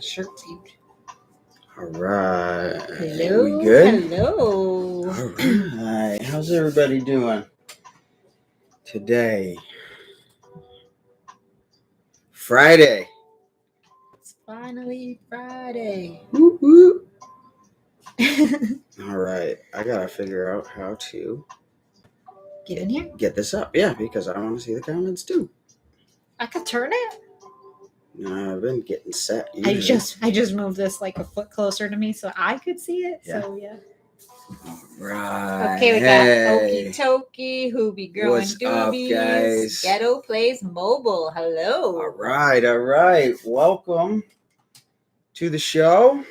shirt taped. All right. Hello. We good? Hello. All right. How's everybody doing today? Friday. It's finally Friday. Whoop, whoop. All right. I got to figure out how to Get in here. get this up. Yeah, because I want to see the comments too. I could turn it. No, I've been getting set. Usually. I just moved this like a foot closer to me so I could see it. Yeah. So yeah. All right. Okay, we Hey. got Okie Tokie, Hoobie Girl What's and up, Doobies. guys? Ghetto Plays Mobile. Hello. All right. Welcome to the show.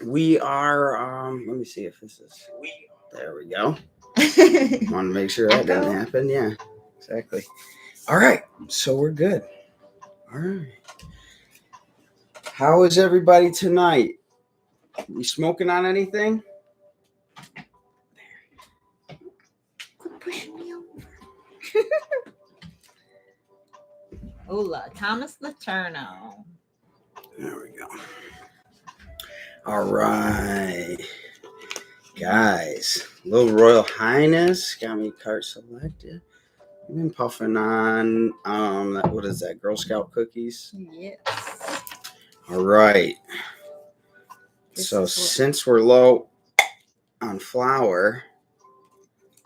We are, let me see if this is, there we go. Want to make sure that Echo? didn't happen. Yeah, exactly. All right. So we're good. All right. How is everybody tonight? We smoking on anything? Quit pushing me over. Hola, Thomas Laterno. There we go. All right. Guys, little Royal Highness got me cart selected. I've been puffing on, what is that, Girl Scout cookies? Yes. All right. So since we're low on flour,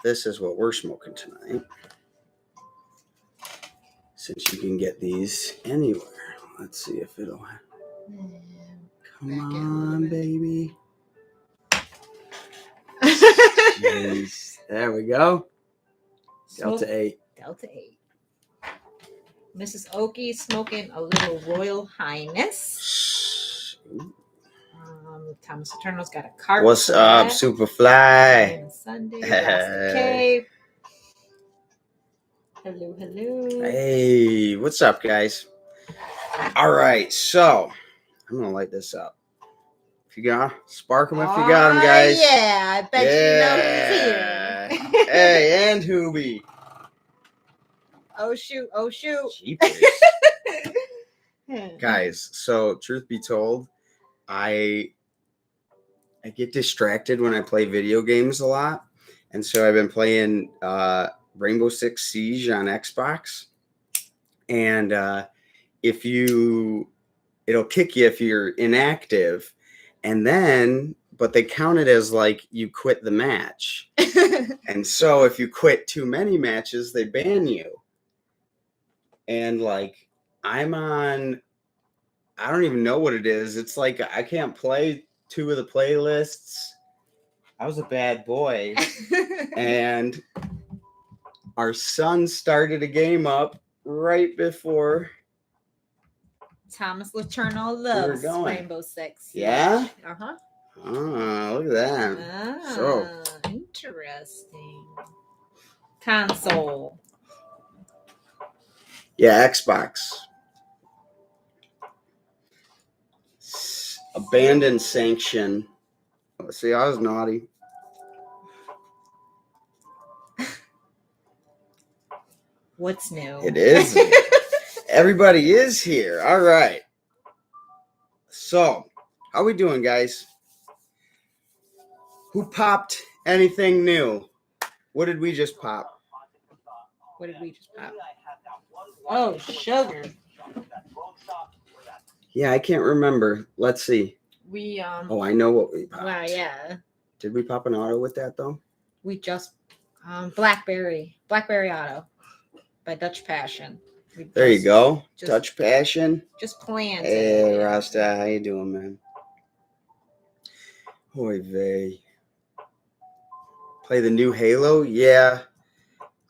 this is what we're smoking tonight. Since you can get these anywhere. Let's see if it'll... Come on, baby. Jeez. There we go. Delta 8. Delta 8. Mrs. Okie smoking a little Royal Highness. Thomas Eterno's got a cart. What's up, Superfly? Sunday, Rasta Cape. Hello. Hey, what's up, guys? All right, so I'm gonna light this up. If you got spark them, if you got them, guys. Yeah, I bet you know he's here. Hey, and Hoobie. Oh shoot! Jeepers. Guys, so truth be told, I get distracted when I play video games a lot, and so I've been playing Rainbow Six Siege on Xbox, and it'll kick you if you're inactive, and then but they count it as like you quit the match. And so if you quit too many matches, they ban you. And like I'm on, I don't even know what it is. It's like I can't play 2 of the playlists. I was a bad boy. And our son started a game up right before Thomas Laterno loves Rainbow Six. Yeah? Uh-huh. Oh, look at that. So interesting. Console. Yeah, Xbox. Abandoned sanction. Let's see, I was naughty. What's new? It is. Everybody is here. All right. So, how we doing, guys? Who popped anything new? What did we just pop? What did we just pop? Oh, sugar. Yeah, I can't remember. Let's see. We Oh, I know what we popped. Wow, yeah. Did we pop an auto with that though? We just Blackberry Auto by Dutch Passion. There you go. Dutch Passion. Just planted. Hey, Rasta, how you doing, man? Oy vey. Play the new Halo? Yeah.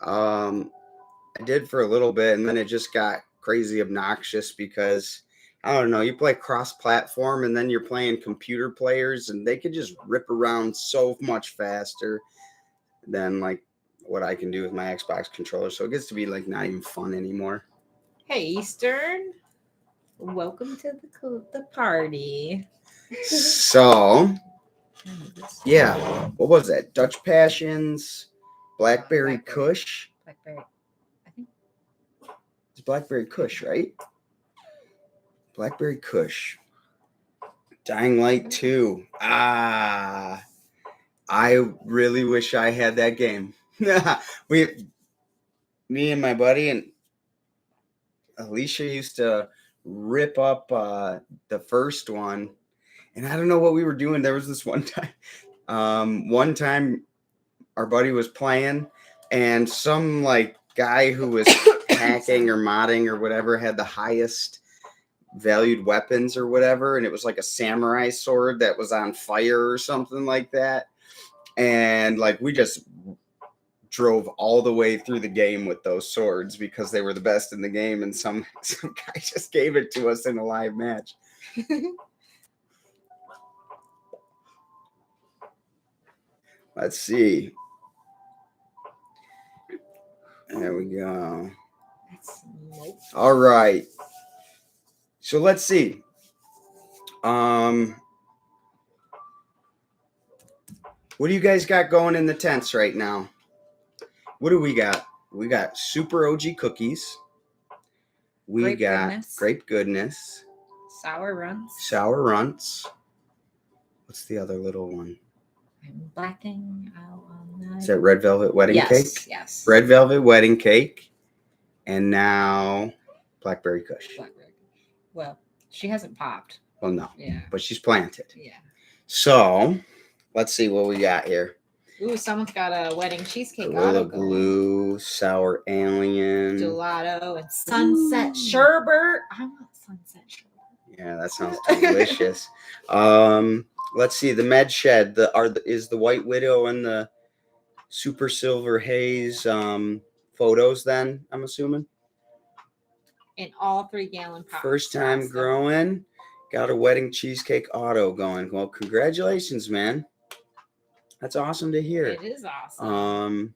I did for a little bit, and then it just got crazy obnoxious because, I don't know, you play cross-platform, and then you're playing computer players, and they can just rip around so much faster than, like, what I can do with my Xbox controller. So it gets to be, like, not even fun anymore. Hey, Eastern. Welcome to the party. So, yeah. What was that? Dutch Passions, Blackberry Kush. Blackberry. I think It's Blackberry Kush, right? Blackberry Kush. Dying Light 2. I really wish I had that game. Me and my buddy and Alicia used to rip up the first one, and I don't know what we were doing. There was this one time our buddy was playing, and some like guy who was hacking or modding or whatever had the highest valued weapons or whatever, and it was like a samurai sword that was on fire or something like that, and like we just drove all the way through the game with those swords because they were the best in the game, and some guy just gave it to us in a live match. Let's see. There we go. All right. So let's see. What do you guys got going in the tents right now? What do we got? We got Super OG cookies. We got Grape Goodness. Sour Runts. What's the other little one? I'm blacking out on that. Is that Red Velvet Wedding Cake? Yes. Red Velvet Wedding Cake. And now Blackberry Kush. Well, she hasn't popped. Well, no. Yeah. But she's planted. Yeah. So, let's see what we got here. Ooh, someone's got a wedding cheesecake Gorilla auto Glue, Sour Alien. Gelato and Sunset Sherbet. I want Sunset Sherbet. Yeah, that sounds delicious. Let's see. The Med Shed. Is the White Widow and the Super Silver Haze photos then, I'm assuming? In all 3-gallon pots. First time growing. Got a wedding cheesecake auto going. Well, congratulations, man. That's awesome to hear. It is awesome.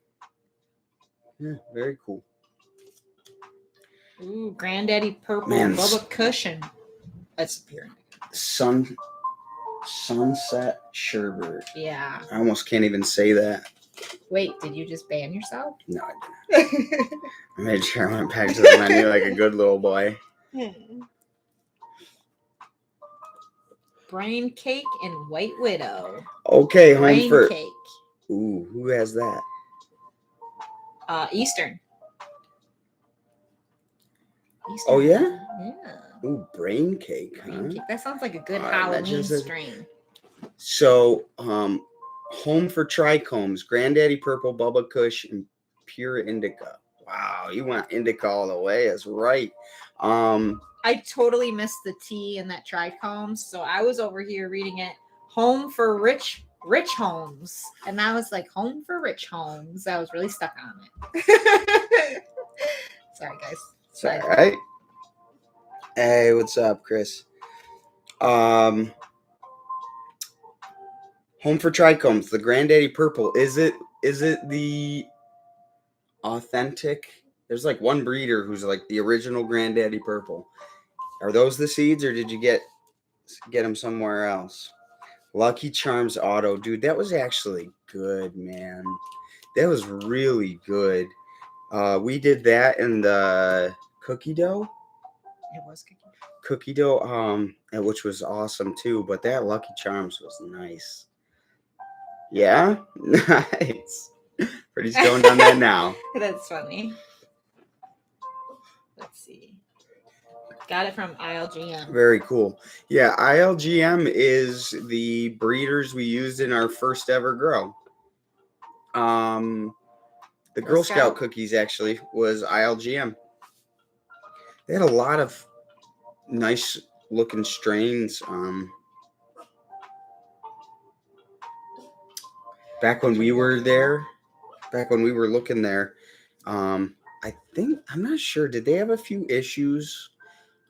Yeah, very cool. Ooh, Granddaddy Purple Bubba Cushion. That's appearing. Sunset Sherbet. Yeah. I almost can't even say that. Wait, did you just ban yourself? No, I didn't. I made sure I went back to the menu like a good little boy. Brain Cake and White Widow. Okay, Brain home for Cake. Ooh, who has that? Eastern. Oh yeah? Yeah. Ooh, Brain Cake, huh? Brain Cake. That sounds like a good Halloween strain. So, home for Trichomes, Granddaddy Purple, Bubba Kush, and Pure Indica. Wow, you went Indica all the way. That's right. I totally missed the T in that trichomes, so I was over here reading it. Home for rich homes, and I was like, home for rich homes. I was really stuck on it. Sorry, guys. It's all right. Hey, what's up, Chris? Home for Trichomes, the Granddaddy Purple. Is it the authentic? There's like one breeder who's like the original Granddaddy Purple. Are those the seeds, or did you get them somewhere else? Lucky Charms Auto, dude, that was actually good, man. That was really good. We did that in the cookie dough. It was cookie dough, which was awesome too. But that Lucky Charms was nice. Yeah, nice. Pretty stoned on that now. That's funny. Let's see. Got it from ILGM. Very cool. Yeah, ILGM is the breeders we used in our first ever grow. The Girl Scout cookies actually was ILGM. They had a lot of nice looking strains. Back when we were there, back when we were looking there, I'm not sure. Did they have a few issues?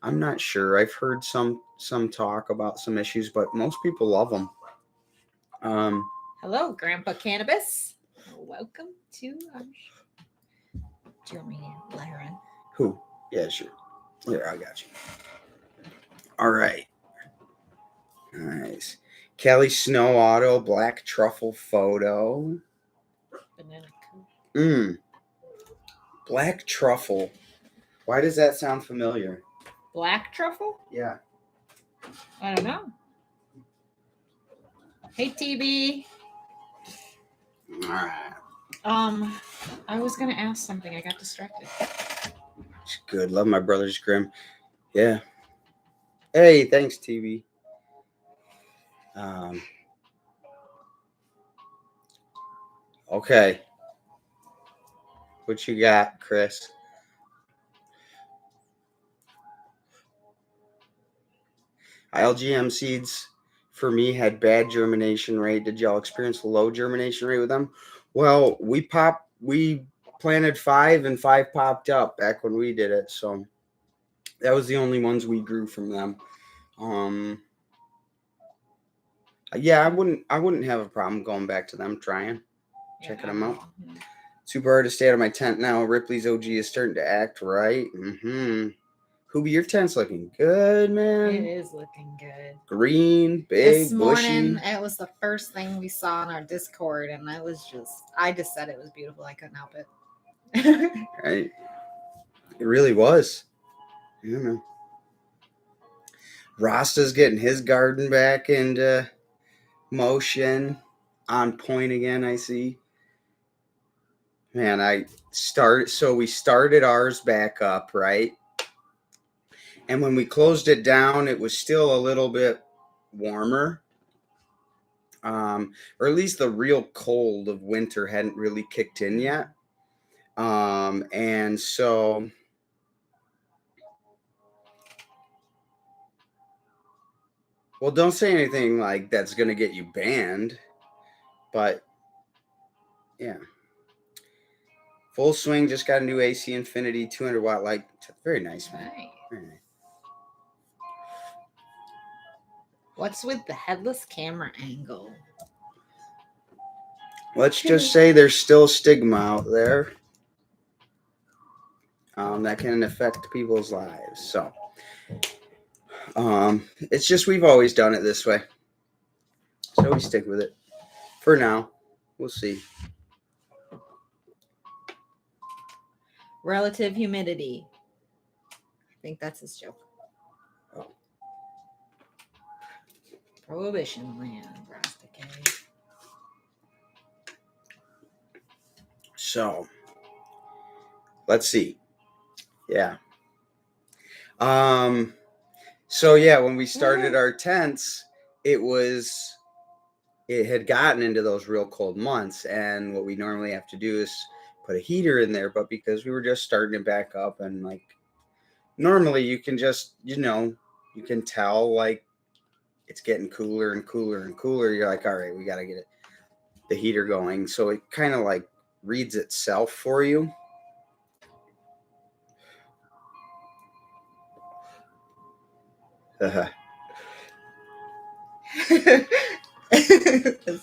I'm not sure. I've heard some talk about some issues, but most people love them. Hello, Grandpa Cannabis. Welcome to our show. Do you want me to let her in? Who? Yeah, sure. Here, I got you. All right. Nice. Kelly Snow Auto, Black Truffle Photo. Banana Kush. Black Truffle. Why does that sound familiar? Black truffle? Yeah. I don't know. Hey, TB. All right. I was gonna ask something. I got distracted. It's good. Love my Brothers Grimm. Yeah. Hey, thanks, TV. Okay. What you got, Chris? LGM seeds for me had bad germination rate. Did y'all experience low germination rate with them? Well, we planted 5 and 5 popped up back when we did it. So that was the only ones we grew from them. Yeah, I wouldn't have a problem going back to them, checking them out. Super hard to stay out of my tent now. Ripley's OG is starting to act right. Hoobie, your tent's looking good, man. It is looking good. Green, big, this morning, bushy. it was the first thing we saw on our Discord, and I just said it was beautiful. I couldn't help it. Right. It really was. You know. Rasta's getting his garden back into motion. On point again, I see. Man, we started ours back up, right? And when we closed it down, it was still a little bit warmer. Or at least the real cold of winter hadn't really kicked in yet. And so well, don't say anything like that's going to get you banned, but yeah. Full swing, just got a new AC Infinity 200-watt light. Very nice, man. Right. Very nice. What's with the headless camera angle? Let's just say there's still stigma out there that can affect people's lives. So it's just we've always done it this way. So we stick with it. For now. We'll see. Relative humidity. I think that's his joke. Oh. Prohibition land, Rasticade. So let's see. Yeah. So yeah, when we started our tents, it had gotten into those real cold months, and what we normally have to do is put a heater in there, but because we were just starting it back up, and like normally you can just, you can tell like it's getting cooler and cooler and cooler. You're like, all right, we got to get the heater going. So it kind of like reads itself for you. That's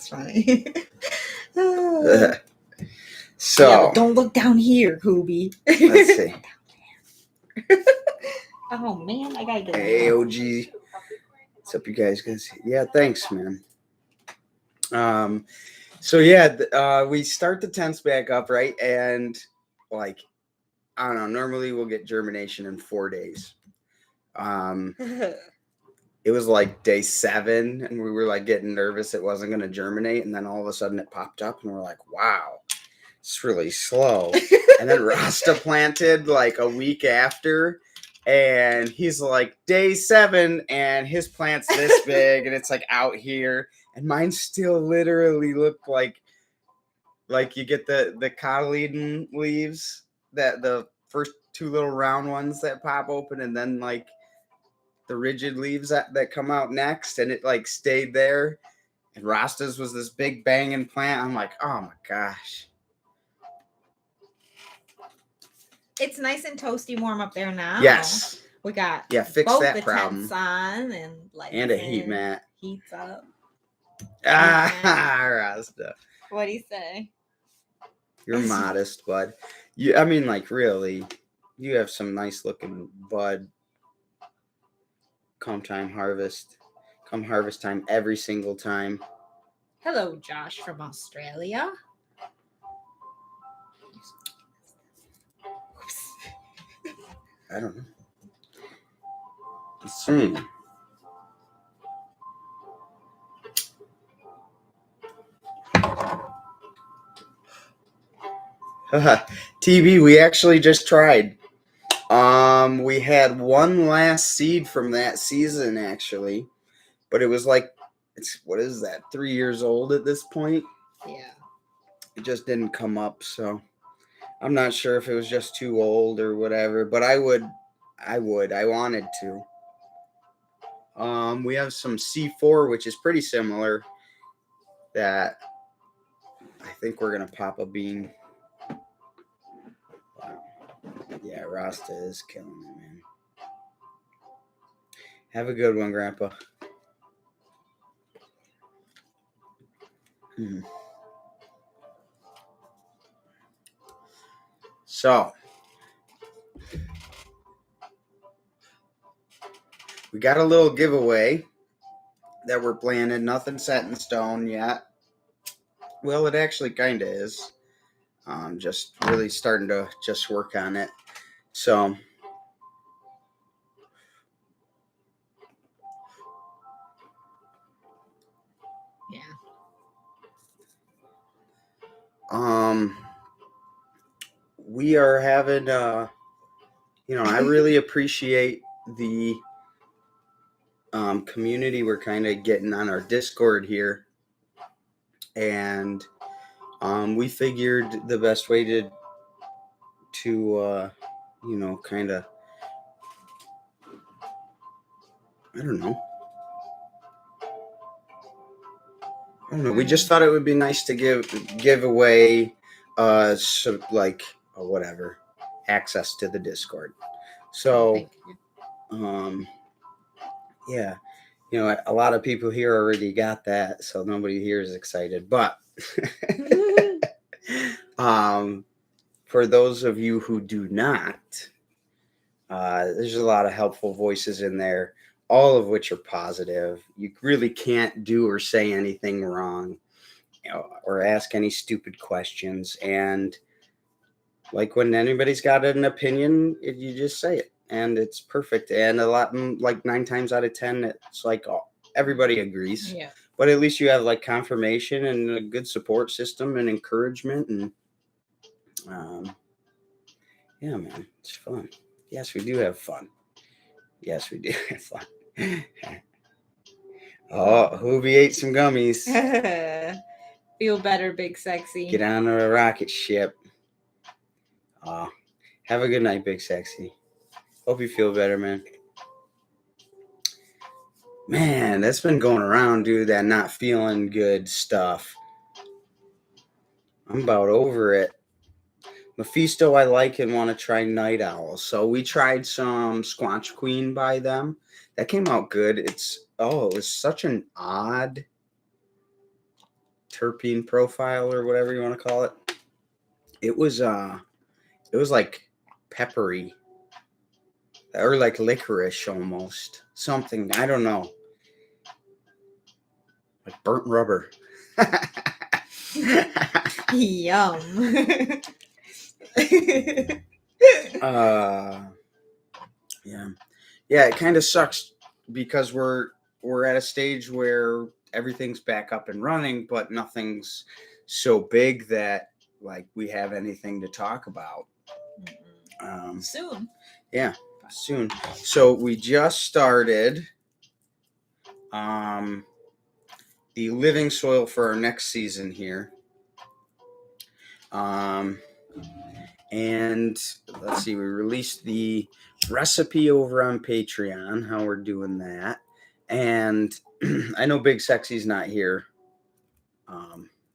funny. So yeah, don't look down here, Hoobie. Let's see. Oh man, I gotta get Hey, OG. What's up, you guys? Yeah, thanks, man. So yeah, we start the tents back up, right? And like, I don't know, normally we'll get germination in 4 days. It was like day 7, and we were like getting nervous it wasn't going to germinate, and then all of a sudden it popped up, and we're like, wow, it's really slow. And then Rasta planted like a week after, and he's like, day 7, and his plant's this big, and it's like out here, and mine still literally look like you get the cotyledon leaves, that the first 2 little round ones that pop open, and then like the rigid leaves that come out next, and it like stayed there. And Rasta's was this big banging plant. I'm like, oh my gosh. It's nice and toasty warm up there now. Yes. We got fix both that the problem. tents on and like and a heat mat. Heats up. Rasta. What'd he say? You're modest, bud. I mean, like really, you have some nice looking bud. Come harvest time every single time. Hello, Josh from Australia. I don't know. Let's see. TB, we actually just tried. We had one last seed from that season actually, but it was like, what is that? 3 years old at this point. Yeah. It just didn't come up, so I'm not sure if it was just too old or whatever. But I wanted to. We have some C4, which is pretty similar. That I think we're gonna pop a bean. Wow. Yeah, Rasta is killing it, man. Have a good one, Grandpa. So, we got a little giveaway that we're planning. Nothing set in stone yet. Well, it actually kind of is. Just really starting to just work on it. So, yeah. We are having, I really appreciate the community we're kind of getting on our Discord here. And we figured the best way to kind of, I don't know. We just thought it would be nice to give away whatever access to the Discord. So yeah, a lot of people here already got that, so nobody here is excited. But for those of you who do not, there's a lot of helpful voices in there, all of which are positive. You really can't do or say anything wrong, or ask any stupid questions. And like when anybody's got an opinion, you just say it, and it's perfect. And like 9 times out of 10, it's like everybody agrees. Yeah. But at least you have like confirmation and a good support system and encouragement, and yeah, man, it's fun. Yes, we do have fun. Yes, we do have fun. Oh, Hoobie ate some gummies. Feel better, Big Sexy. Get on a rocket ship. Have a good night, Big Sexy. Hope you feel better, man. Man, that's been going around, dude, that not feeling good stuff. I'm about over it. Mephisto, I like and want to try Night Owl. So we tried some Squanch Queen by them. That came out good. It was such an odd terpene profile or whatever you want to call it. It was like peppery or like licorice almost. Something, I don't know. Like burnt rubber. Yum. Yeah, it kind of sucks because we're at a stage where everything's back up and running, but nothing's so big that like we have anything to talk about. Soon. Yeah, soon. So we just started the living soil for our next season here. And let's see, we released the recipe over on Patreon, how we're doing that. And I know Big Sexy's not here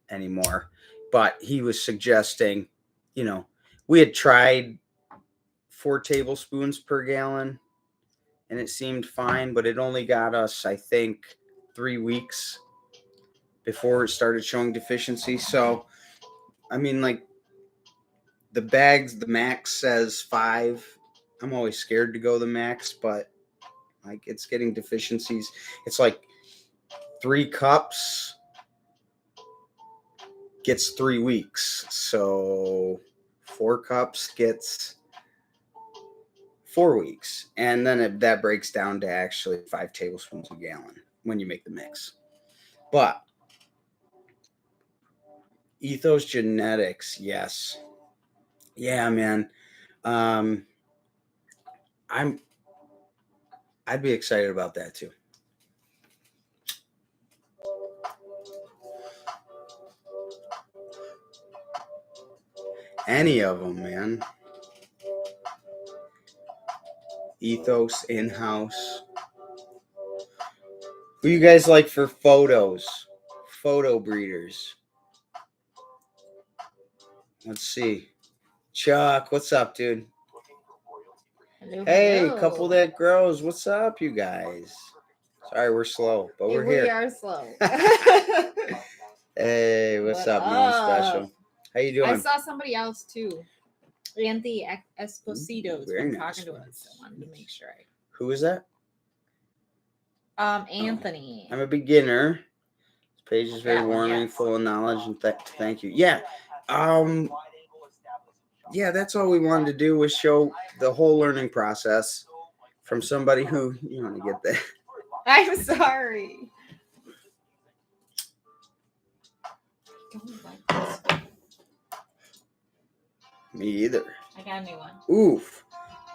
anymore, but he was suggesting, we had tried 4 tablespoons per gallon and it seemed fine, but it only got us, I think, 3 weeks before it started showing deficiency. So, I mean, like, the bags, the max says 5. I'm always scared to go the max, but like it's getting deficiencies. It's like 3 cups gets 3 weeks. So 4 cups gets 4 weeks. And then that breaks down to actually 5 tablespoons a gallon when you make the mix. But Ethos Genetics, yes. Yeah, man. Um, I'd be excited about that too. Any of them, man. Ethos in-house. Who you guys like for photos? Photo breeders. Let's see. Chuck, what's up, dude? Hello, Hey, hello. couple that grows. What's up, you guys? Sorry, we're slow, but we're We here. are slow. Hey, what's What up, no special? How you doing? I saw somebody else too. Anthony Esposito has Very been nice. talking to us. I wanted to make sure. Who is that? Anthony. I'm a beginner. This page is very That one, warming, yes. full of knowledge, and thank you. Yeah. Yeah, that's all we wanted to do was show the whole learning process from somebody who you want to get that. I'm sorry. Don't like this. Me either. I got a new one. Oof.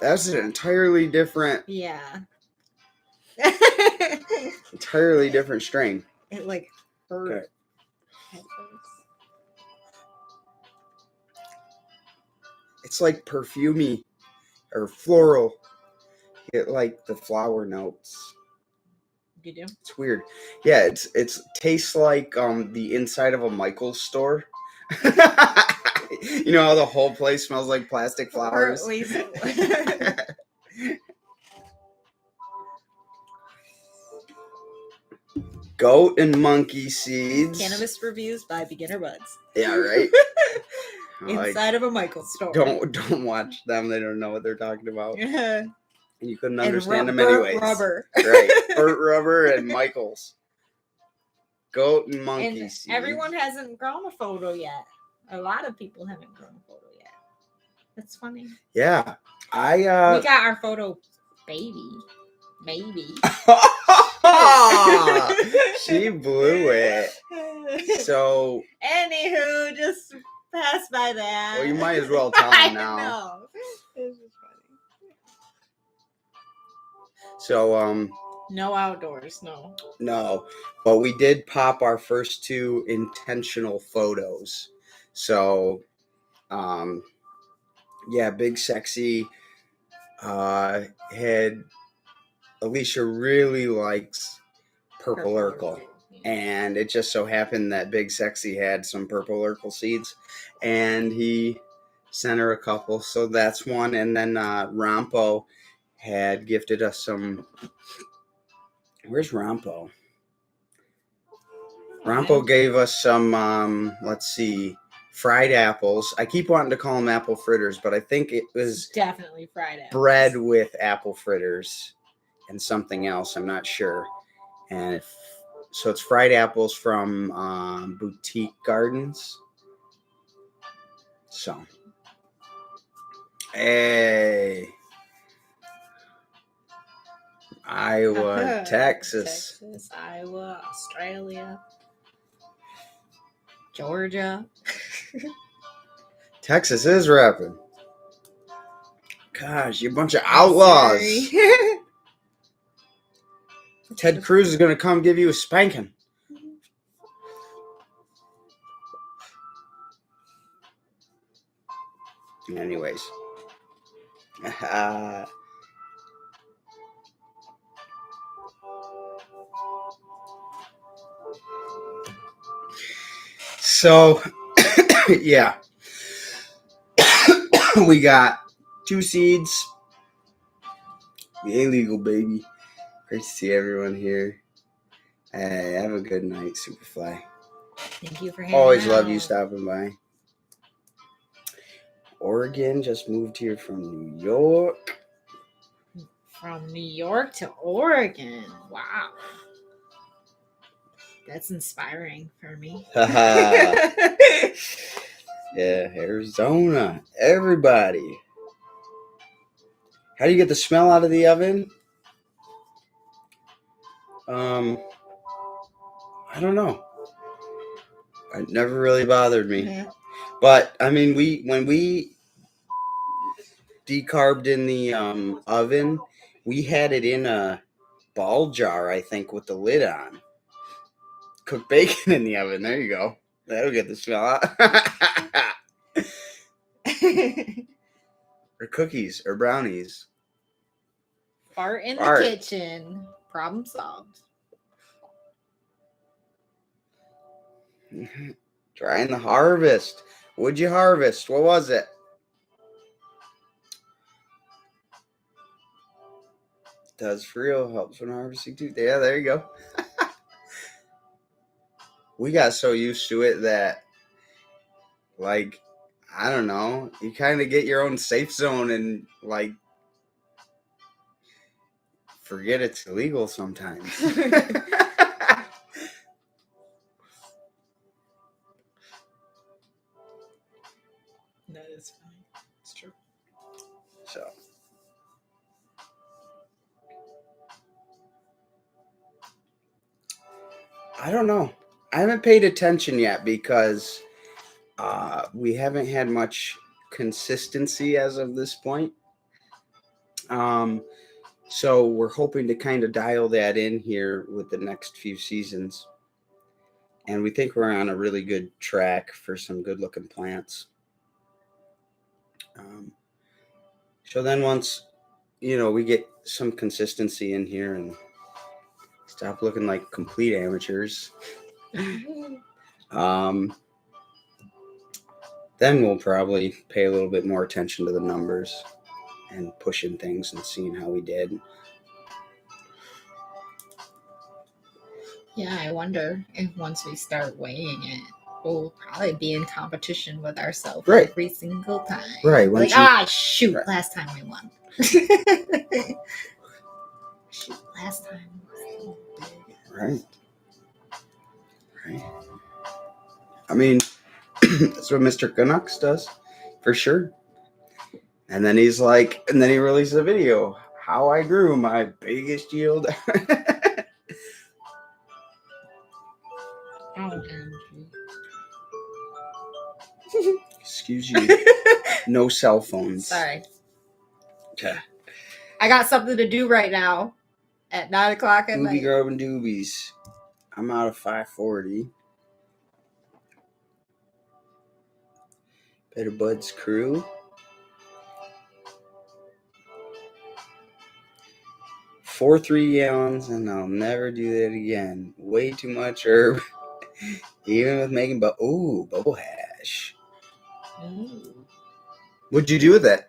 That's an entirely different Yeah. entirely different strain. It like hurt. Okay. At first. It's like perfumey or floral. You get like the flower notes. You do? It's weird. Yeah, it's tastes like the inside of a Michael's store. You know how the whole place smells like plastic flowers? Goat and monkey seeds. Cannabis reviews by Beginner Buds. Yeah, right. Inside of a Michael store. Don't watch them. They don't know what they're talking about. Yeah. And you couldn't understand them Burt anyways. Rubber. Right. Burt Rubber and Michael's. Goat and monkey And seeds. everyone hasn't grown a photo yet. A lot of people haven't grown a photo yet. That's funny. Yeah. We got our photo baby. Maybe. She blew it. So anywho, just pass by that. well, you might as well tell them now. I know. It's just funny. So no outdoors, no. But we did pop our first 2 intentional photos. So yeah, Big Sexy had Alicia really likes purple Urkel. And it just so happened that Big Sexy had some purple Urkel seeds, and he sent her a couple. So that's one. And then Rompo had gifted us some. Where's Rompo? Rompo gave us some, let's see, fried apples. I keep wanting to call them apple fritters, but I think it was definitely fried apples. Bread with apple fritters and something else. I'm not sure. And so it's fried apples from Boutique Gardens. So, hey, Iowa, Texas, Iowa, Australia, Georgia. Texas is rapping. Gosh, you bunch of outlaws. Ted Cruz is going to come give you a spanking. Anyways. So, yeah. We got 2 seeds. The illegal baby. Great to see everyone here. Hey, have a good night, Superfly. Thank you for hanging Always out. love you stopping by. Oregon, just moved here from New York. From New York to Oregon. Wow. That's inspiring for me. Yeah, Arizona. Everybody. How do you get the smell out of the oven? I don't know. It never really bothered me. Yeah. But I mean, when we decarbed in the oven. We had it in a ball jar, I think, with the lid on. Cook bacon in the oven. There you go. That'll get the smell out. Or cookies or brownies. Fart in Fart. the kitchen. Problem solved. Trying the harvest. What'd you harvest? What was it? Does for real. Helps when harvesting too. Yeah, there you go. We got so used to it that, like, I don't know, you kind of get your own safe zone and, like, forget it's illegal sometimes. That is fine. It's true. So, I don't know. I haven't paid attention yet because we haven't had much consistency as of this point. So we're hoping to kind of dial that in here with the next few seasons. And we think we're on a really good track for some good looking plants. So then once, we get some consistency in here and stop looking like complete amateurs, then we'll probably pay a little bit more attention to the numbers and pushing things and seeing how we did. Yeah, I wonder if once we start weighing it, we'll probably be in competition with ourselves every single time. Right. Like, shoot, last time we won. Shoot, last time was so big. Right. I mean, that's what Mr. Canucks does, for sure. And then he released a video, how I grew my biggest yield. Excuse you. No cell phones. Sorry. Okay. I got something to do right now at 9 o'clock at night. Doobie grubbing doobies. I'm out of 540. Better Buds crew. 4.3 gallons, and I'll never do that again. Way too much herb. Even with making bubble hash. Ooh. What'd you do with it?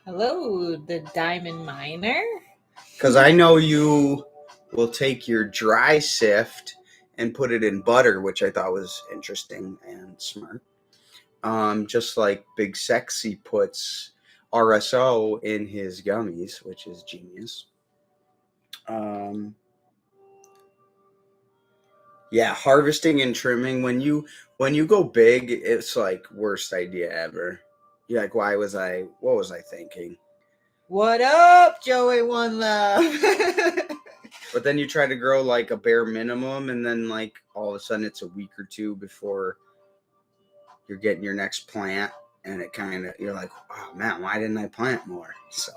Hello, the Diamond Miner. Because I know you will take your dry sift and put it in butter, which I thought was interesting and smart. Just like Big Sexy puts RSO in his gummies, which is genius. Yeah, harvesting and trimming. When you go big, it's like worst idea ever. You're like, what was I thinking? What up, Joey One Love? But then you try to grow like a bare minimum, and then like all of a sudden it's a week or two before you're getting your next plant, and it kind of, you're like, oh man, why didn't I plant more? So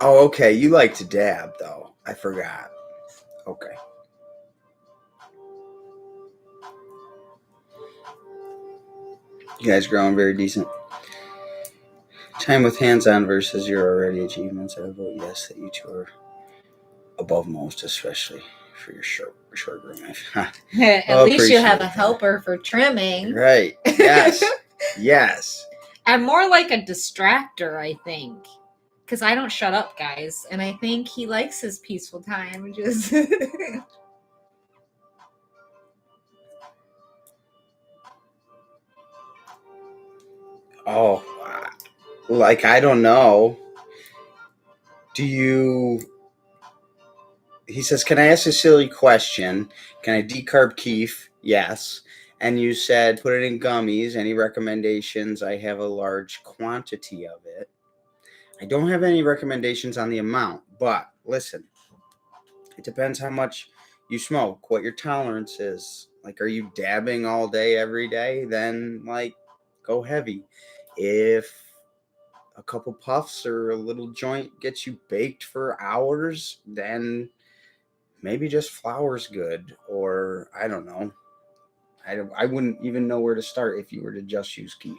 oh, okay, you like to dab though. I forgot. Okay. You guys growing very decent. Time with hands-on versus your already achievements. I would vote yes that you two are above most, especially for your short growing life. At least you have a helper for trimming. Right. Yes. Yes. I'm more like a distractor, I think. Because I don't shut up, guys. And I think he likes his peaceful time. Just Oh, like, I don't know. He says, can I ask a silly question? Can I decarb Keef? Yes. And you said put it in gummies. Any recommendations? I have a large quantity of it. I don't have any recommendations on the amount, but listen, it depends how much you smoke, what your tolerance is. Like, are you dabbing all day, every day? Then, like, go heavy. If a couple puffs or a little joint gets you baked for hours, then maybe just flour's good. Or, I don't know. I wouldn't even know where to start if you were to just use Keith.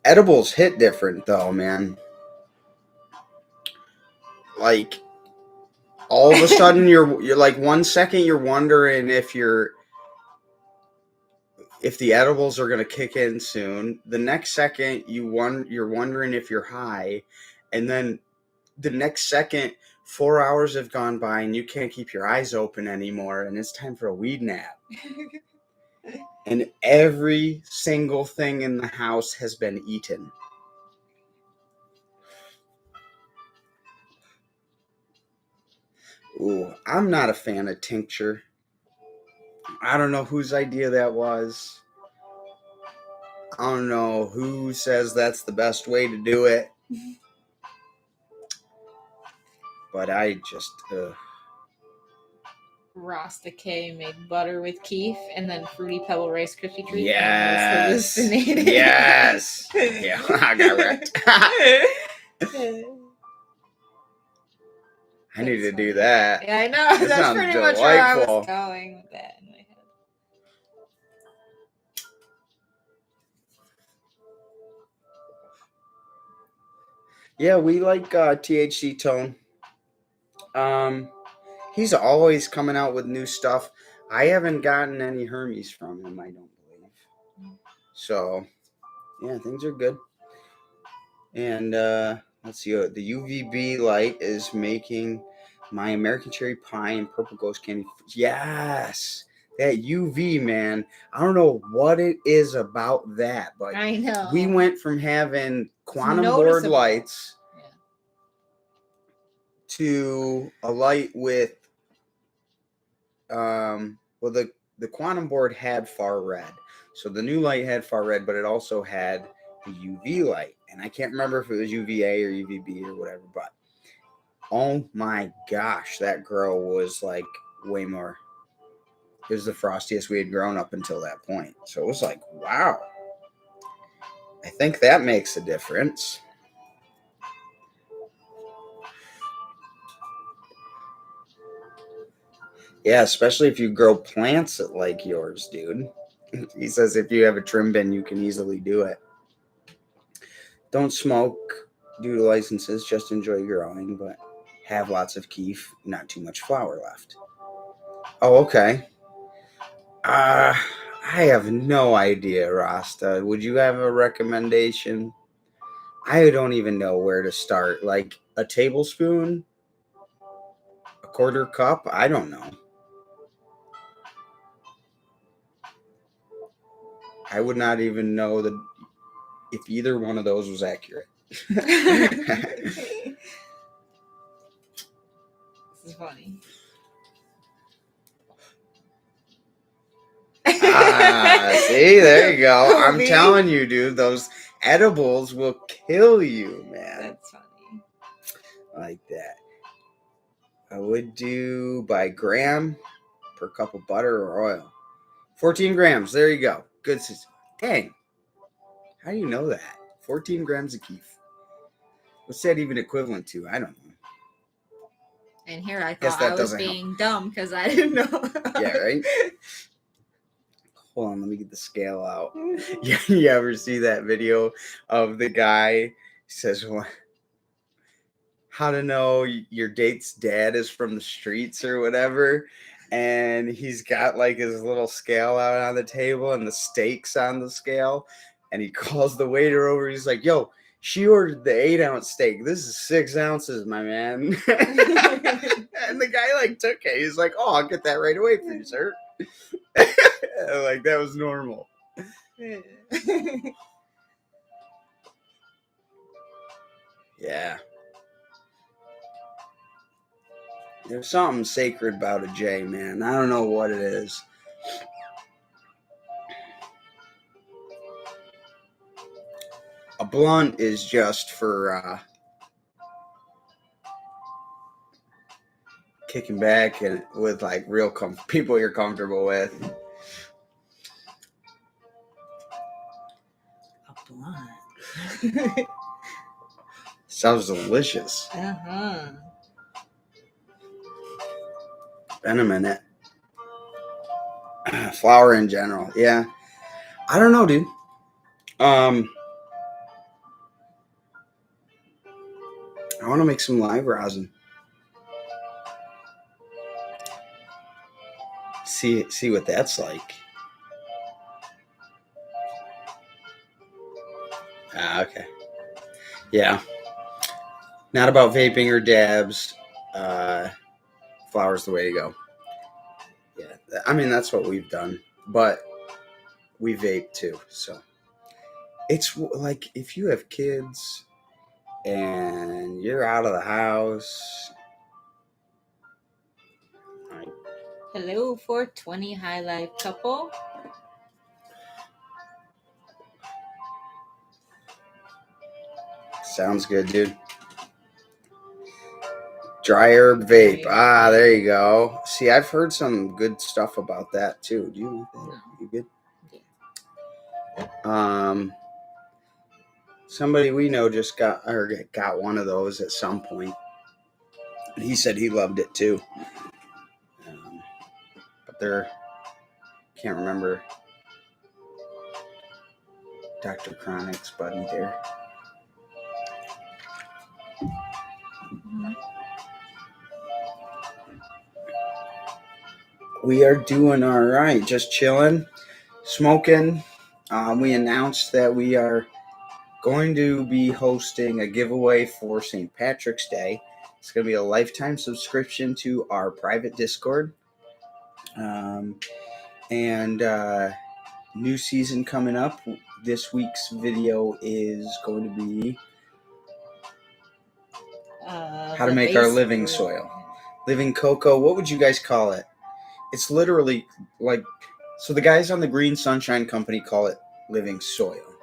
Edibles hit different though, man. Like all of a sudden you're like 1 second you're wondering if the edibles are gonna kick in soon. The next second you're wondering if you're high, and then the next second 4 hours have gone by and you can't keep your eyes open anymore, and it's time for a weed nap. And every single thing in the house has been eaten. Ooh, I'm not a fan of tincture. I don't know whose idea that was. I don't know who says that's the best way to do it. But I just. Rasta K made butter with keef and then Fruity Pebble Rice Krispie Treat. Yes. And I was hallucinating. Yes. Yeah, I got wrecked. I need to do that. Yeah, I know. That That's sounds pretty much where I delightful. was going with that in my head. Yeah, we like THC Tone. He's always coming out with new stuff. I haven't gotten any Hermes from him, I don't believe. So, yeah, things are good. And let's see, the UVB light is making my American cherry pie and purple ghost candy. Yes, that UV, man. I don't know what it is about that, but I know. we went from having quantum board lights to a light with well, the quantum board had far red, so the new light had far red, but it also had the UV light, and I can't remember if it was UVA or UVB or whatever, but oh my gosh, that grow was like way more. It was the frostiest we had grown up until that point, so it was like, wow, I think that makes a difference. Yeah, especially if you grow plants like yours, dude. He says if you have a trim bin, you can easily do it. Don't smoke due to licenses, just enjoy growing, but have lots of keef, not too much flower left. Oh, okay. I have no idea, Rasta. Would you have a recommendation? I don't even know where to start. Like a tablespoon? A quarter cup? I don't know. I would not even know that if either one of those was accurate. This is funny. See, there you go. I'm telling you, dude, those edibles will kill you, man. That's funny. Like that. I would do by gram per cup of butter or oil. 14 grams. There you go. Good. Dang. How do you know that? 14 grams of keef. What's that even equivalent to? I don't know. And here I thought I was being dumb because I didn't know. Yeah, right? Hold on, let me get the scale out. You ever see that video of the guy says, how to know your date's dad is from the streets or whatever? And he's got like his little scale out on the table and the steaks on the scale. And he calls the waiter over. He's like, yo, she ordered the 8-ounce steak. This is 6 ounces, my man. And the guy like took it. He's like, oh, I'll get that right away for you, sir. Like that was normal. Yeah. There's something sacred about a J, man. I don't know what it is. A blunt is just for kicking back and with like real people you're comfortable with. A blunt. Sounds delicious. Been a minute. Flour in general, yeah. I don't know, dude. I want to make some live rosin. See what that's like. Okay. Yeah. Not about vaping or dabs. Flour's the way to go. Yeah. I mean, that's what we've done. But we vape too. So it's like if you have kids and you're out of the house. Hello, 420 High Life couple. Sounds good, dude. Dry herb vape. Ah, there you go. See, I've heard some good stuff about that too. Do you? You good? Yeah. Somebody we know just got one of those at some point. He said he loved it too. But they're can't remember Dr. Chronic's buddy there. We are doing all right. Just chilling, smoking. We announced that we are going to be hosting a giveaway for St. Patrick's Day. It's going to be a lifetime subscription to our private Discord. And new season coming up. This week's video is going to be how to make our living soil. Living cocoa. What would you guys call it? It's literally like, so the guys on the Green Sunshine Company call it living soil.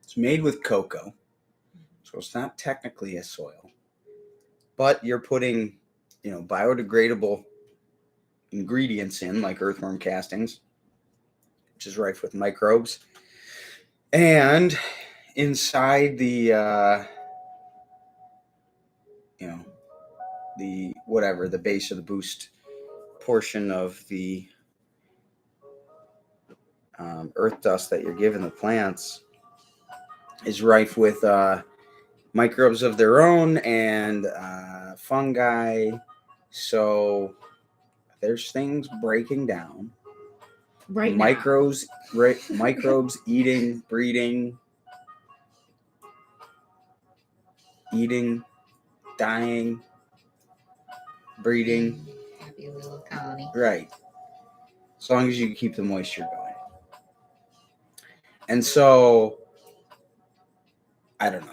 It's made with cocoa. So it's not technically a soil. But you're putting, biodegradable ingredients in, like earthworm castings, which is rife with microbes. And inside the the base of the boost portion of the earth dust that you're giving the plants is rife with microbes of their own and fungi. So there's things breaking down. Microbes eating, breeding, dying, breeding. Happy little colony. Right. As long as you keep the moisture going. And so, I don't know.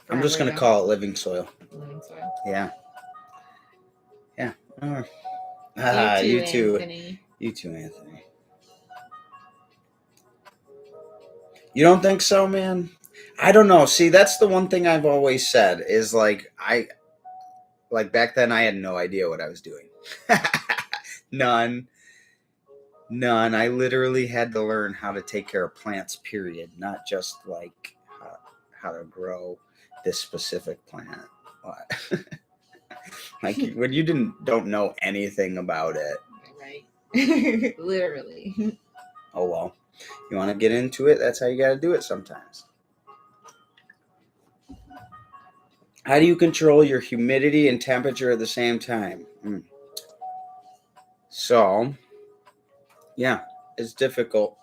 I'm just going to call it living soil. Living soil. Yeah. Yeah. You too, Anthony. You too, Anthony. You don't think so, man? I don't know. See, that's the one thing I've always said is like back then I had no idea what I was doing. None. I literally had to learn how to take care of plants, period. Not just like how to grow this specific plant. Like when you don't know anything about it. Right. Literally. Oh, well. You want to get into it? That's how you got to do it sometimes. How do you control your humidity and temperature at the same time? So, yeah, it's difficult.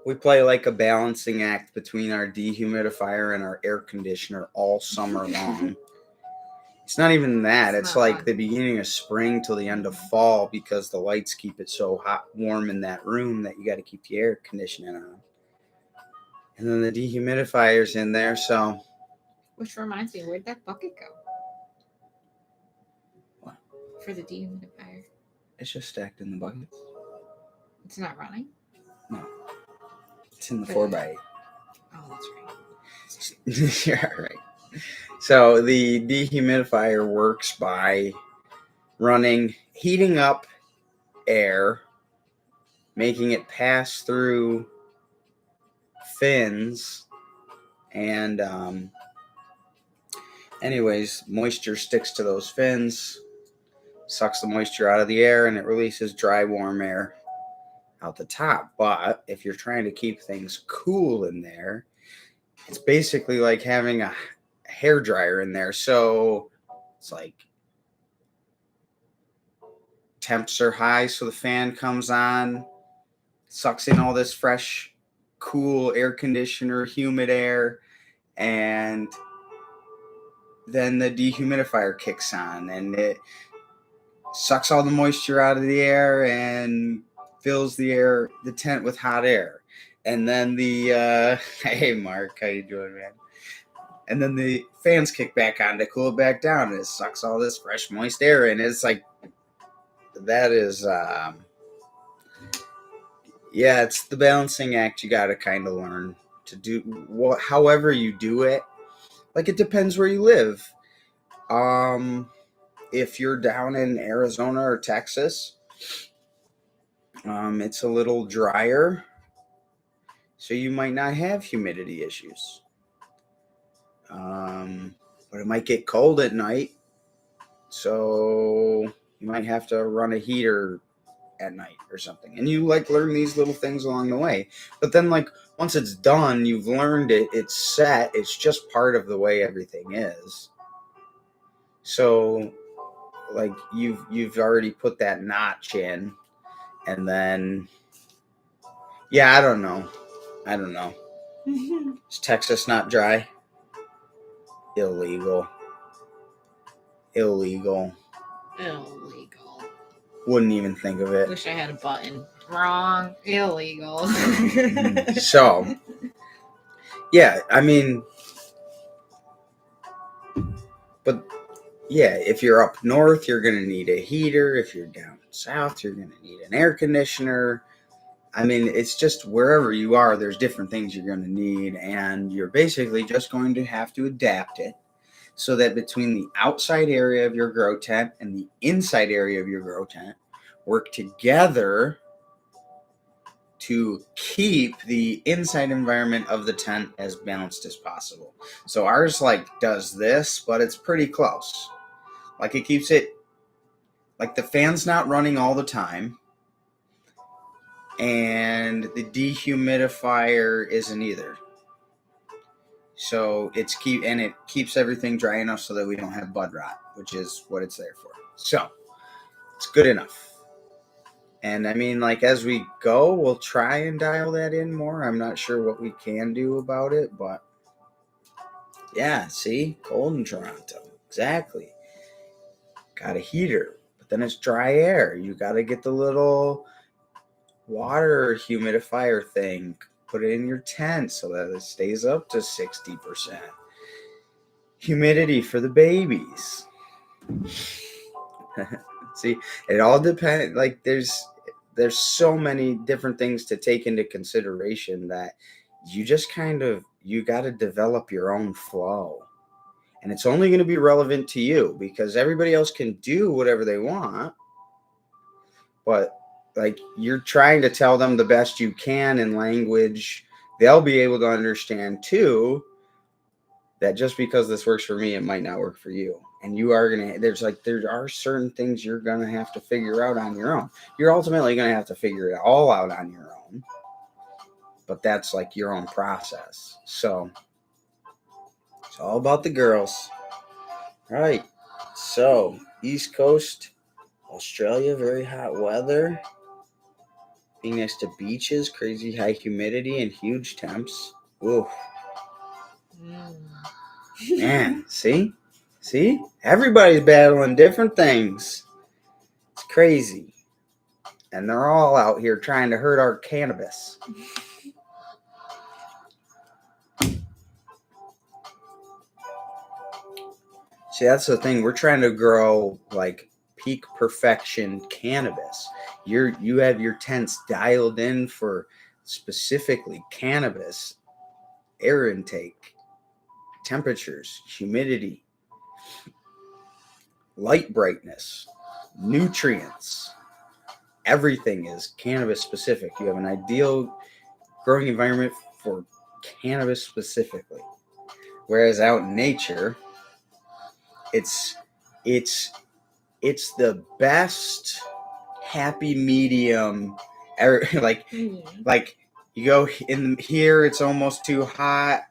We play like a balancing act between our dehumidifier and our air conditioner all summer long. It's not even that. It's like fun. The beginning of spring till the end of fall because the lights keep it so hot, warm in that room that you got to keep the air conditioning on. And then the dehumidifier's in there, so. Which reminds me, where'd that bucket go? For the dehumidifier. It's just stacked in the buckets. It's not running? No. It's in the 4x8. Oh, that's right. Yeah, right. So the dehumidifier works by heating up air, making it pass through fins, and anyways, moisture sticks to those fins, sucks the moisture out of the air, and it releases dry, warm air out the top. But if you're trying to keep things cool in there, it's basically like having a hair dryer in there. So it's like temps are high, so the fan comes on, sucks in all this fresh, cool air conditioner, humid air, and then the dehumidifier kicks on, and it sucks all the moisture out of the air and fills the tent with hot air. And then hey Mark, how you doing, man? And then the fans kick back on to cool it back down, and it sucks all this fresh, moist air in. It's like, that is, yeah, it's the balancing act you got to kind of learn to do. However you do it, like, it depends where you live. If you're down in Arizona or Texas, it's a little drier, so you might not have humidity issues. But it might get cold at night, so you might have to run a heater at night or something. And you like learn these little things along the way. But then, like, once it's done, you've learned it, it's set, it's just part of the way everything is. So, like, you've already put that notch in, and then, yeah, I don't know. Is Texas not dry? Illegal. Wouldn't even think of it. Wish I had a button. Wrong. Illegal. So, yeah, I mean, but yeah, if you're up north, you're going to need a heater. If you're down south, you're going to need an air conditioner. I mean, it's just wherever you are, there's different things you're going to need, and you're basically just going to have to adapt it so that between the outside area of your grow tent and the inside area of your grow tent work together to keep the inside environment of the tent as balanced as possible. So ours, like, does this, but it's pretty close. Like, it keeps it, like, the fan's not running all the time, and the dehumidifier isn't either. So it keeps everything dry enough so that we don't have bud rot, which is what it's there for. So it's good enough. And I mean, like, as we go, we'll try and dial that in more. I'm not sure what we can do about it, but yeah, see, cold in Toronto. Exactly. Got a heater, but then it's dry air. You got to get the little water humidifier thing, put it in your tent so that it stays up to 60% humidity for the babies. See, it all depends. Like, there's so many different things to take into consideration that you just you got to develop your own flow, and it's only going to be relevant to you because everybody else can do whatever they want, but, like, you're trying to tell them the best you can in language they'll be able to understand too, that just because this works for me, it might not work for you. And there are certain things you're going to have to figure out on your own. You're ultimately going to have to figure it all out on your own, but that's like your own process. So it's all about the girls. All right. So East Coast, Australia, very hot weather. Being next to beaches, crazy high humidity, and huge temps. Ooh. Man, see? Everybody's battling different things. It's crazy. And they're all out here trying to hurt our cannabis. See, that's the thing. We're trying to grow, like, peak perfection cannabis. You have your tents dialed in for specifically cannabis, air intake, temperatures, humidity, light brightness, nutrients. Everything is cannabis specific. You have an ideal growing environment for cannabis specifically. Whereas out in nature, it's the best happy medium. Like you go in here, it's almost too hot.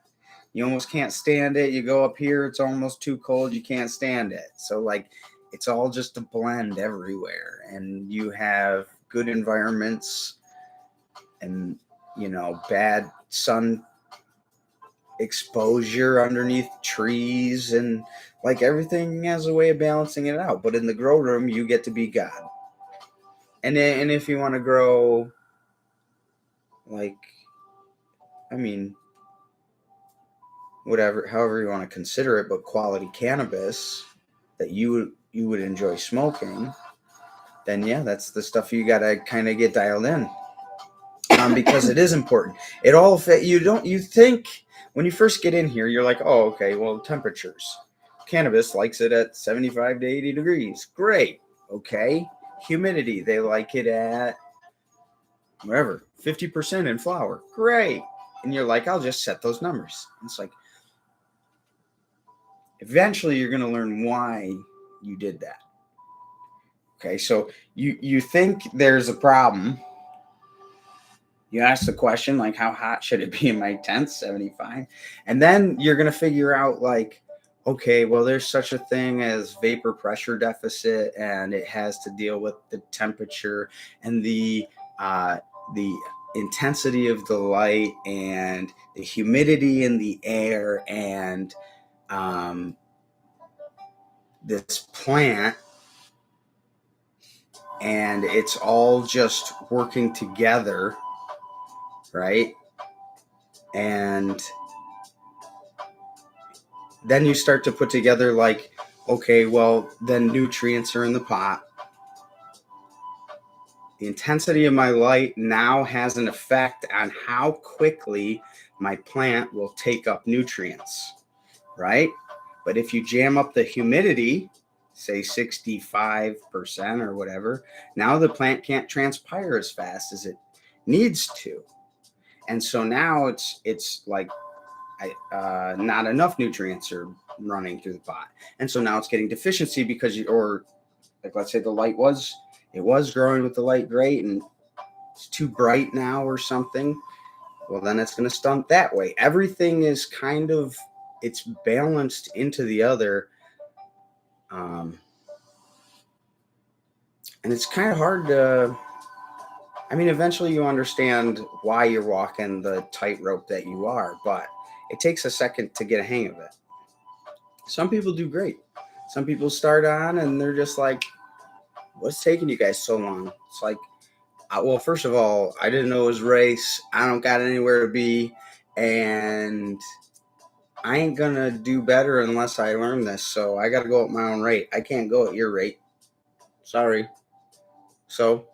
You almost can't stand it. You go up here, it's almost too cold. You can't stand it. So like, it's all just a blend everywhere, and you have good environments and, bad sun exposure underneath trees, and like everything has a way of balancing it out. But in the grow room, you get to be God. And if you want to grow, like, I mean, whatever, however you want to consider it, but quality cannabis that you would enjoy smoking, then yeah, that's the stuff you gotta kind of get dialed in, because it is important. It all you think when you first get in here, you're like, oh, okay, well, temperatures. Cannabis likes it at 75 to 80 degrees. Great. Okay. Humidity, they like it at whatever, 50% in flower. Great. And you're like, I'll just set those numbers. It's like, eventually you're going to learn why you did that. Okay, so you think there's a problem. You ask the question, like, how hot should it be in my tent? 75. And then you're going to figure out, like, okay, well, there's such a thing as vapor pressure deficit, and it has to deal with the temperature and the intensity of the light and the humidity in the air, and this plant, and it's all just working together, right? And then you start to put together, like, okay, well, then nutrients are in the pot. The intensity of my light now has an effect on how quickly my plant will take up nutrients, right? But if you jam up the humidity, say 65% or whatever, now the plant can't transpire as fast as it needs to. And so now it's like not enough nutrients are running through the pot. And so now it's getting deficiency because like, let's say the light was growing with the light great, and it's too bright now or something. Well, then it's going to stunt that way. Everything is kind of, it's balanced into the other. And it's kind of hard to, I mean, eventually you understand why you're walking the tightrope that you are, but it takes a second to get a hang of it. Some people do great. Some people start on and they're just like, what's taking you guys so long? It's like, well, first of all, I didn't know it was race. I don't got anywhere to be. And I ain't going to do better unless I learn this. So I got to go at my own rate. I can't go at your rate. Sorry. So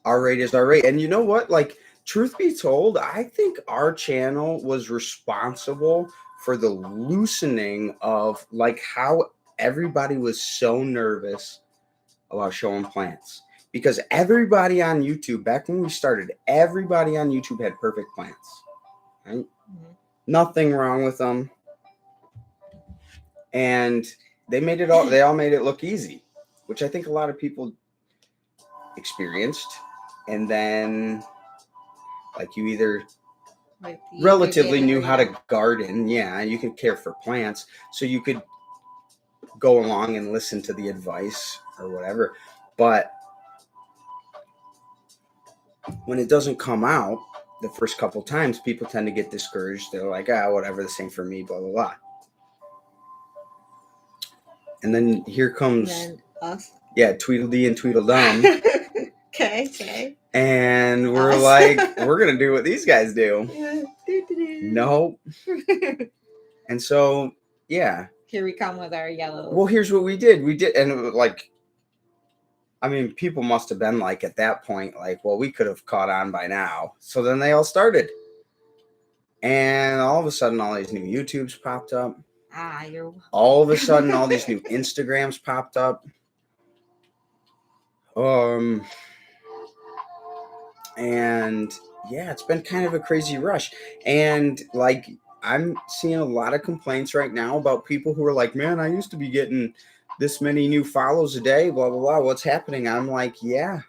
our rate is our rate. And you know what? Like, truth be told, I think our channel was responsible for the loosening of, like, how everybody was so nervous about showing plants. Because everybody on YouTube, back when we started, everybody on YouTube had perfect plants. Right? Mm-hmm. Nothing wrong with them. And they all made it look easy, which I think a lot of people experienced. And then, like, you either relatively knew how to garden. Yeah, you could care for plants. So you could go along and listen to the advice or whatever. But when it doesn't come out the first couple times, people tend to get discouraged. They're like, whatever, this ain't for me, blah, blah, blah. And then here comes us. Yeah, Tweedledee and Tweedledum. Okay. And we're like, we're going to do what these guys do. Nope. And so, yeah. Here we come with our yellow. Well, here's what we did. And like, I mean, people must have been like at that point, like, well, we could have caught on by now. So then they all started. And all of a sudden, all these new YouTubes popped up. You're All of a sudden, all these new Instagrams popped up. And yeah, it's been kind of a crazy rush. And like, I'm seeing a lot of complaints right now about people who are like, man, I used to be getting this many new follows a day, blah, blah, blah. What's happening? I'm like, yeah.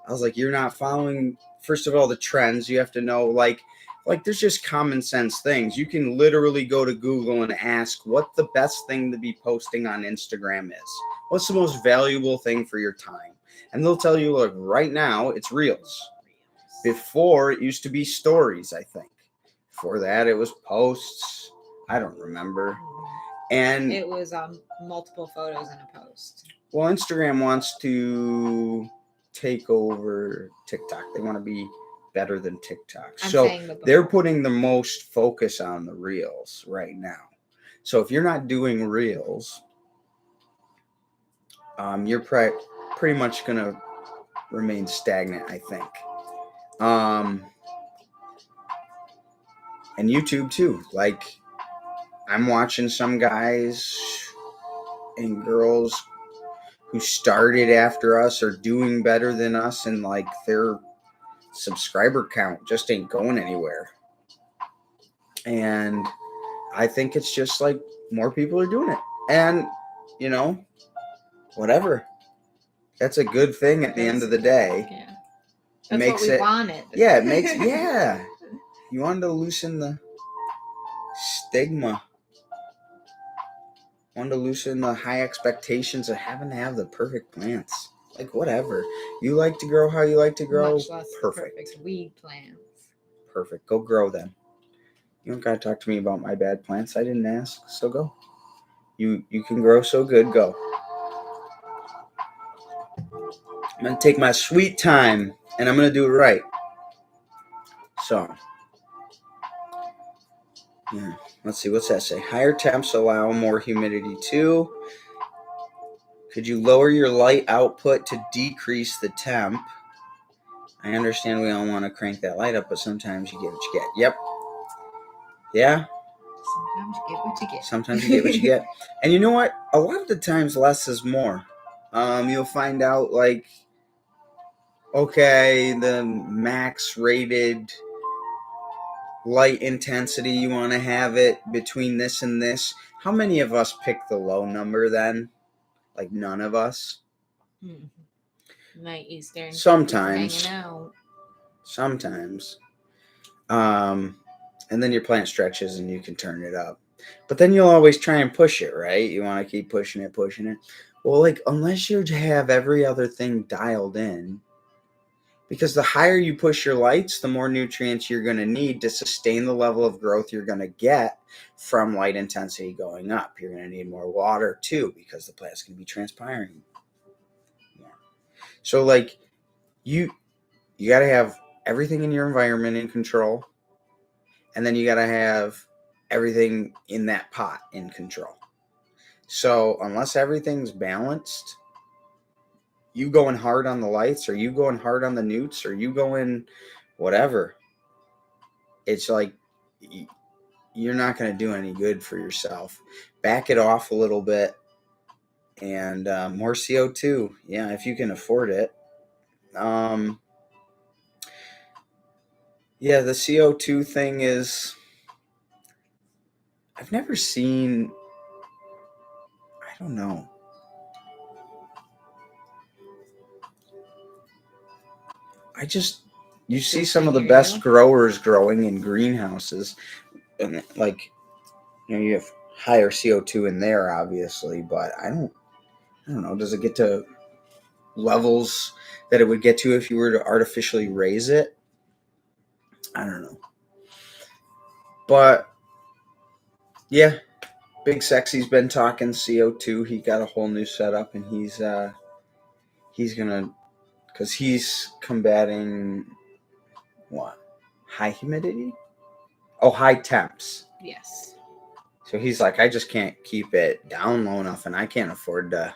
I was like, you're not following, first of all, the trends. You have to know, like there's just common sense things. You can literally go to Google and ask what the best thing to be posting on Instagram is. What's the most valuable thing for your time? And they'll tell you, look, right now it's Reels. Before it used to be stories, I think. Before that it was posts. I don't remember. And it was multiple photos in a post. Well, Instagram wants to take over TikTok. They want to be better than TikTok. So they're putting the most focus on the Reels right now. So if you're not doing Reels, you're pretty much going to remain stagnant, I think. And YouTube too. Like, I'm watching some guys and girls who started after us are doing better than us, and like their subscriber count just ain't going anywhere. And I think it's just like more people are doing it. And, you know, whatever. That's a good thing at the end of the day. Yeah. That's what we wanted. Yeah, it makes, yeah. You wanted to loosen the stigma. Wanted to loosen the high expectations of having to have the perfect plants. Like, whatever. You like to grow how you like to grow. Much less perfect weed plants. Perfect. Go grow them. You don't gotta talk to me about my bad plants. I didn't ask, so go. You can grow so good. Go. I'm gonna take my sweet time, and I'm gonna do it right. So, yeah. Let's see. What's that say? Higher temps allow more humidity too. Could you lower your light output to decrease the temp? I understand we all want to crank that light up, but sometimes you get what you get. Yep. Yeah. Sometimes you get what you get. Sometimes you get what you get. And you know what? A lot of the times less is more. You'll find out, like, okay, the max rated light intensity, you want to have it between this and this. How many of us pick the low number then? Like, none of us? Night Eastern. Sometimes. Hanging out. Sometimes. And then your plant stretches and you can turn it up. But then you'll always try and push it, right? You want to keep pushing it. Well, like, unless you have every other thing dialed in, because the higher you push your lights, the more nutrients you're going to need to sustain the level of growth you're going to get from light intensity going up. You're going to need more water too, because the plant's going to be transpiring more. So, like, you got to have everything in your environment in control, and then you got to have everything in that pot in control. So unless everything's balanced, you going hard on the lights, or you going hard on the newts, or you going whatever, it's like you're not going to do any good for yourself. Back it off a little bit, and more CO2. Yeah, if you can afford it. Yeah, the CO2 thing is, I've never seen, I don't know. You see some of the best growers growing in greenhouses, and like, you have higher CO2 in there, obviously, but I don't know. Does it get to levels that it would get to if you were to artificially raise it? I don't know. But yeah, Big Sexy's been talking CO2. He got a whole new setup, and he's gonna, because he's combating what? High humidity? Oh, high temps. Yes. So he's like, I just can't keep it down low enough, and I can't afford to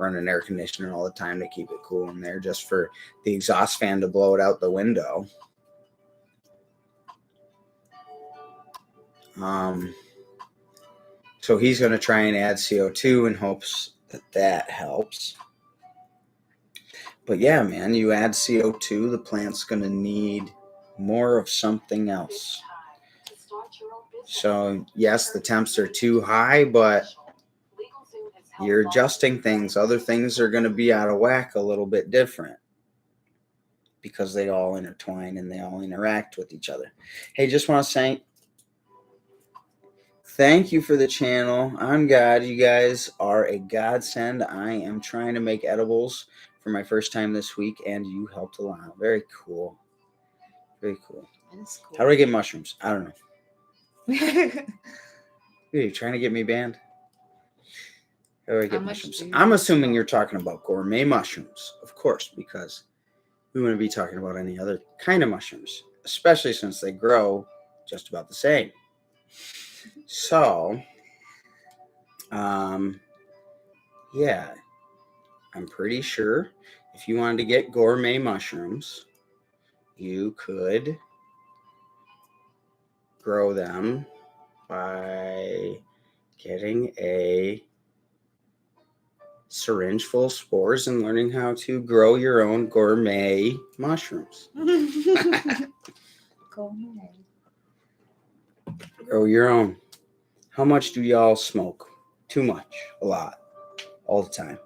run an air conditioner all the time to keep it cool in there, just for the exhaust fan to blow it out the window. So he's going to try and add CO2 in hopes that helps. But yeah, man, you add CO2, the plant's going to need more of something else. So yes, the temps are too high, but you're adjusting things. Other things are going to be out of whack a little bit different because they all intertwine and they all interact with each other. Hey, just want to say thank you for the channel. I'm God. You guys are a godsend. I am trying to make edibles for my first time this week, and you helped a lot. Very cool. Very cool. That's cool. How do I get mushrooms? I don't know. Are you trying to get me banned? How do I get mushrooms? I'm assuming you're talking about gourmet mushrooms, of course, because we wouldn't be talking about any other kind of mushrooms, especially since they grow just about the same. So, yeah, I'm pretty sure if you wanted to get gourmet mushrooms, you could grow them by getting a syringe full of spores and learning how to grow your own gourmet mushrooms. Gourmet. Grow your own. How much do y'all smoke? Too much. A lot. All the time.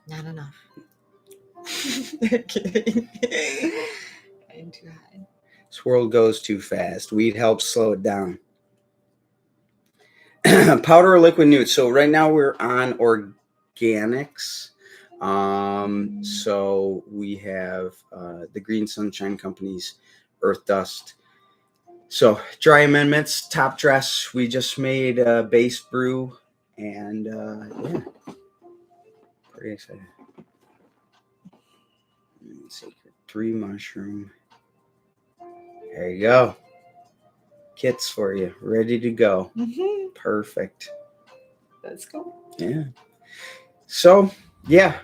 Not enough. Kidding. I'm too high. This world goes too fast. Weed helps slow it down. Powder or liquid nude. So right now we're on organics. So we have the Green Sunshine Company's Earth Dust. So dry amendments, top dress. We just made a base brew, and yeah, pretty excited. Sacred 3 mushroom. There you go. Kits for you, ready to go. Mm-hmm. Perfect. That's cool. Yeah. So yeah,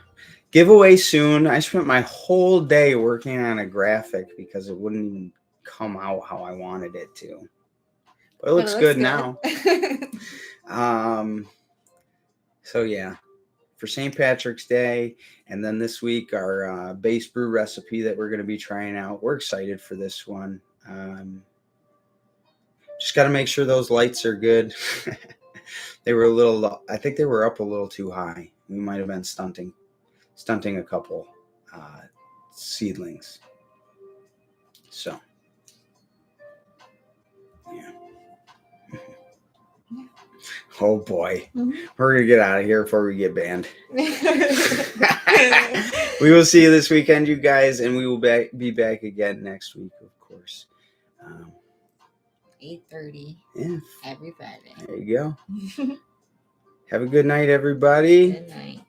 giveaway soon. I spent my whole day working on a graphic because it wouldn't even come out how I wanted it to. But it looks good now. So yeah, for St. Patrick's Day, and then this week our base brew recipe that we're going to be trying out. We're excited for this one. Just got to make sure those lights are good. They were a little, I think they were up a little too high. We might have been stunting a couple seedlings. So, yeah. Oh boy. Mm-hmm. We're going to get out of here before we get banned. We will see you this weekend, you guys, and we will be back again next week, of course. 8:30. Yeah. Every Friday. There you go. Have a good night, everybody. Good night.